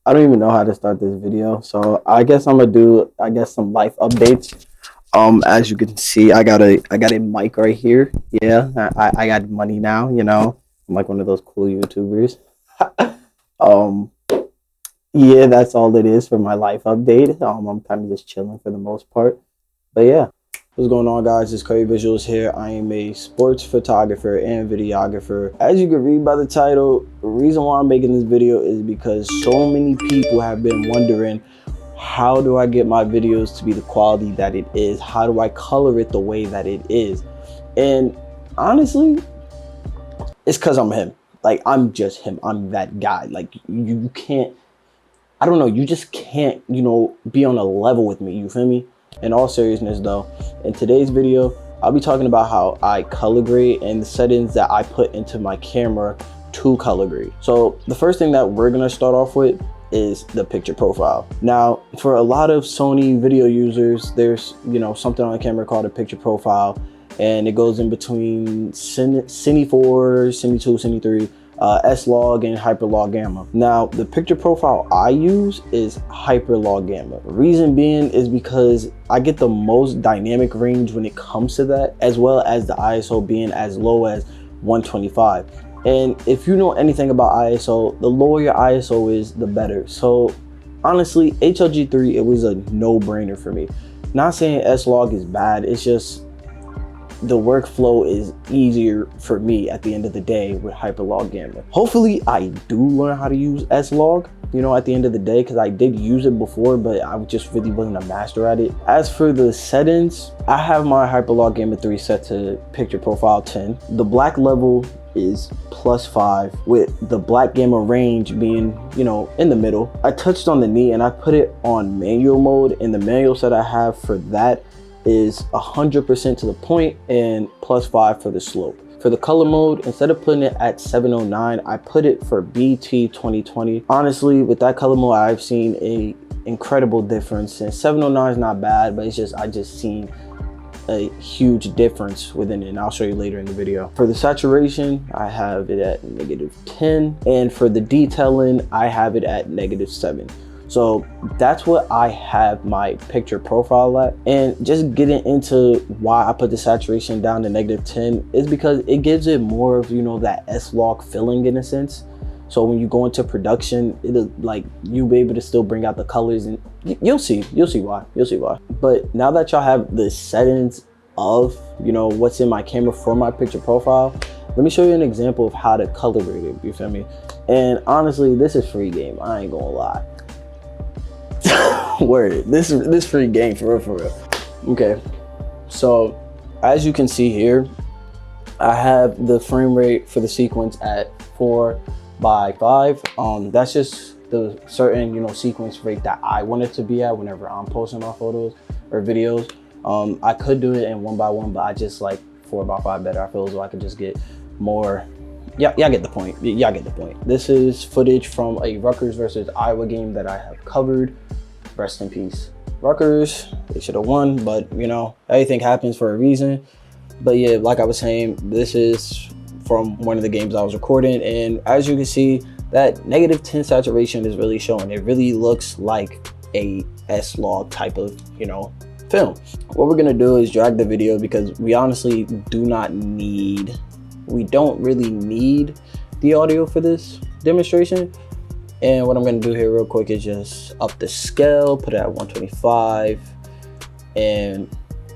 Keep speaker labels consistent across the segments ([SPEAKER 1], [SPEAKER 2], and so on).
[SPEAKER 1] I don't even know how to start this video, so I guess I'm gonna do some life updates. As you can see, I got a mic right here. Yeah, I got money now. You know, I'm like one of those cool YouTubers. um, yeah, that's all it is for my life update. I'm kind of just chilling for the most part, but yeah. What's going on, guys? It's CurryVisuals here. I am a sports photographer and videographer. As you can read by the title, the reason why I'm making this video is because so many people have been wondering, how do I get my videos to be the quality that it is? How do I color it the way that it is? And honestly, it's because I'm him. Like, I'm just him. I'm that guy. Like, you can't, I don't know, you just can't, be on a level with me. You feel me? In all seriousness though, in today's video, I'll be talking about how I color grade and the settings that I put into my camera to color grade. So the first thing that we're gonna start off with is the picture profile. Now, for a lot of Sony video users, there's something on the camera called a picture profile, and it goes in between Cine 4, Cine 2, Cine 3, S-Log and Hyperlog Gamma. Now, the picture profile I use is Hyperlog Gamma. Reason being is because I get the most dynamic range when it comes to that, as well as the ISO being as low as 125. And if you know anything about ISO, the lower your ISO is, the better. So honestly, HLG3, it was a no-brainer for me. Not saying S-Log is bad, it's just the workflow is easier for me at the end of the day with Hyperlog Gamma. Hopefully I do learn how to use S-Log, at the end of the day, because I did use it before, but I just really wasn't a master at it. As for the settings, I have my Hyperlog Gamma 3 set to picture profile 10. The black level is +5, with the black gamma range being, in the middle. I touched on the knee and I put it on manual mode, and the manual set I have for that is 100% to the point and +5 for the slope. For the color mode, instead of putting it at 709, I put it for BT 2020. Honestly, with that color mode, I've seen a incredible difference. And 709 is not bad, but I just seen a huge difference within it, and I'll show you later in the video. For the saturation, I have it at -10, and for the detailing, I have it at -7. So that's what I have my picture profile at. And just getting into why I put the saturation down to -10 is because it gives it more of, that S-Log feeling in a sense. So when you go into production, it'll you'll be able to still bring out the colors, and you'll see why. But now that y'all have the settings of, what's in my camera for my picture profile, let me show you an example of how to color grade it, you feel me? And honestly, this is free game, I ain't gonna lie. Word, this free game for real. Okay, so as you can see here, I have the frame rate for the sequence at 4:5. That's just the certain sequence rate that I want it to be at whenever I'm posting my photos or videos. I could do it in 1:1, but I just like 4:5 better. I feel as though I could just get more. Yeah, y'all get the point. Y'all get the point. This is footage from a Rutgers versus Iowa game that I have covered. Rest in peace, Rutgers. They should have won, but everything happens for a reason. But yeah, like I was saying, this is from one of the games I was recording, and as you can see, that -10 saturation is really showing. It really looks like a S-Log type of film. What we're gonna do is drag the video, because we honestly we don't really need the audio for this demonstration. And what I'm gonna do here real quick is just up the scale, put it at 125, and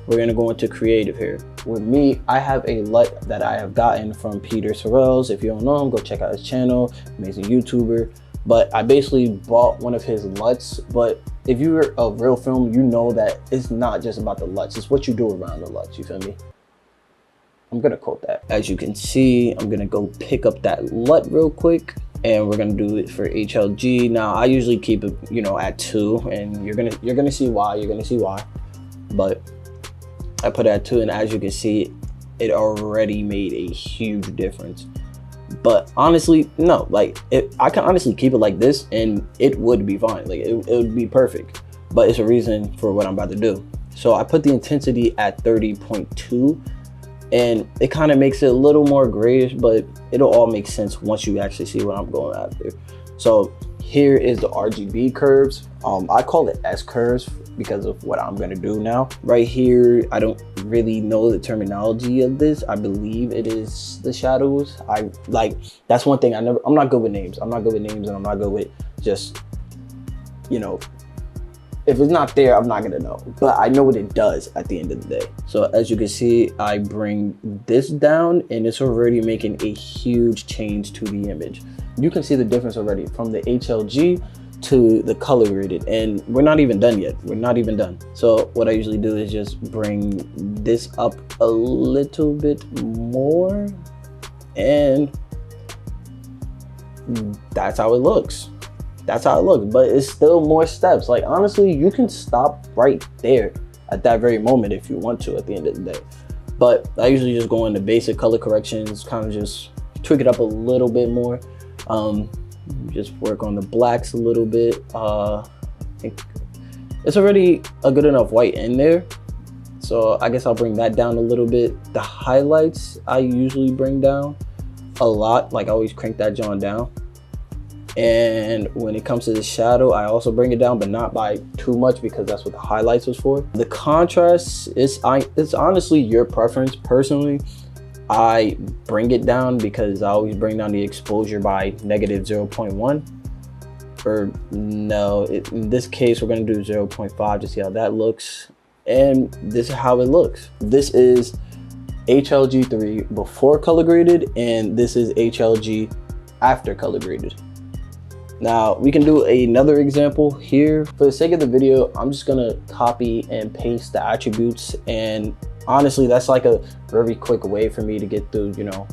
[SPEAKER 1] we're gonna go into creative here. With me, I have a LUT that I have gotten from Peter Sorrells. If you don't know him, go check out his channel, amazing YouTuber. But I basically bought one of his LUTs, but if you're a real film, you know that it's not just about the LUTs, it's what you do around the LUTs, you feel me? I'm gonna quote that. As you can see, I'm gonna go pick up that LUT real quick, and we're gonna do it for HLG. Now, I usually keep it, at 2, and you're gonna see why. But I put it at 2, and as you can see, it already made a huge difference. But honestly, no, I can honestly keep it like this, and it would be fine. It would be perfect. But it's a reason for what I'm about to do. So I put the intensity at 30.2. And it kind of makes it a little more grayish, but it'll all make sense once you actually see what I'm going after. So Here is the RGB curves. I call it S curves because of what I'm gonna do now. Right here, I don't really know the terminology of this. I believe it is the shadows. That's one thing I'm not good with names. I'm not good with names, and I'm not good with just, you know, if it's not there, I'm not gonna know. But I know what it does at the end of the day. So as you can see, I bring this down and it's already making a huge change to the image. You can see the difference already from the HLG to the color graded, and we're not even done yet. We're not even done. So what I usually do is just bring this up a little bit more, and that's how it looks. That's how it looks, but it's still more steps. Like, honestly, you can stop right there at that very moment if you want to at the end of the day. But I usually just go into basic color corrections, kind of just tweak it up a little bit more. Just work on the blacks a little bit. I think it's already a good enough white in there, so I guess I'll bring that down a little bit. The highlights I usually bring down a lot. Like, I always crank that John down. And when it comes to the shadow, I also bring it down, but not by too much, because that's what the highlights was for. The contrast, it's honestly your preference. Personally, I bring it down because I always bring down the exposure by -0.1. Or no, in this case, we're gonna do 0.5 to see how that looks. And this is how it looks. This is HLG3 before color graded, and this is HLG after color graded. Now we can do another example here. For the sake of the video, I'm just gonna copy and paste the attributes, and honestly, that's like a very quick way for me to get through, you know,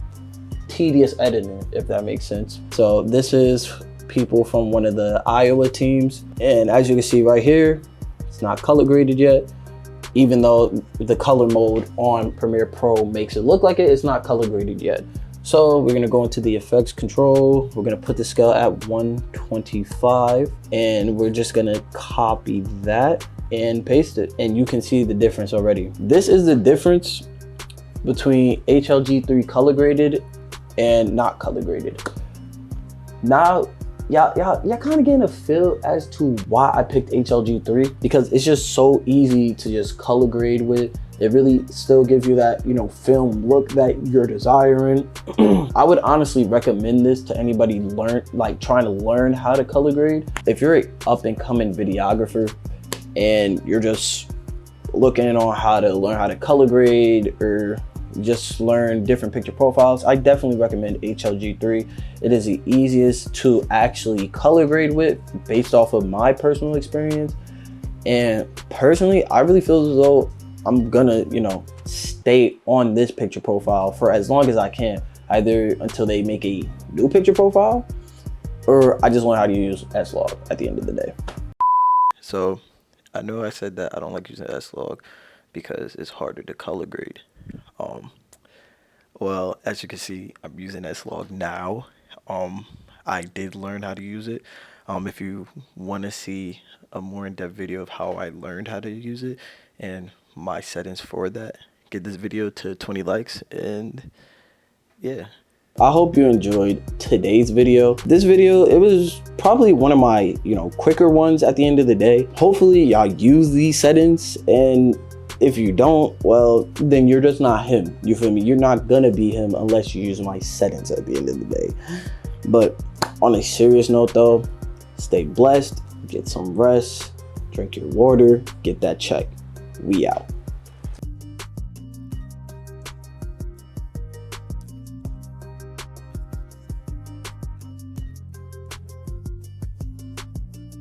[SPEAKER 1] tedious editing, if that makes sense. So this is people from one of the Iowa teams, and as you can see right here, it's not color graded yet. Even though the color mode on Premiere Pro makes it look like it's not color graded yet. So we're gonna go into the effects control. We're gonna put the scale at 125, and we're just gonna copy that and paste it. And you can see the difference already. This is the difference between HLG3 color graded and not color graded. Now, y'all kind of getting a feel as to why I picked HLG3, because it's just so easy to just color grade with. It really still gives you that, you know, film look that you're desiring. I would honestly recommend this to anybody trying to learn how to color grade. If you're an up and coming videographer and you're just looking on how to learn how to color grade or just learn different picture profiles, I definitely recommend HLG3. It is the easiest to actually color grade with based off of my personal experience. And personally, I really feel as though I'm gonna, you know, stay on this picture profile for as long as I can, either until they make a new picture profile or I just learn how to use S-Log at the end of the day. So I know I said that I don't like using S-Log because it's harder to color grade. Well, as you can see, I'm using S-Log now. I did learn how to use it. If you want to see a more in-depth video of how I learned how to use it and my settings for that, get this video to 20 likes, and yeah. I hope you enjoyed today's video. This video, it was probably one of my, you know, quicker ones at the end of the day. Hopefully y'all use these settings, and if you don't, well, then you're just not him. You feel me? You're not gonna be him unless you use my settings at the end of the day. But on a serious note though, stay blessed, get some rest, drink your water, get that check. We out.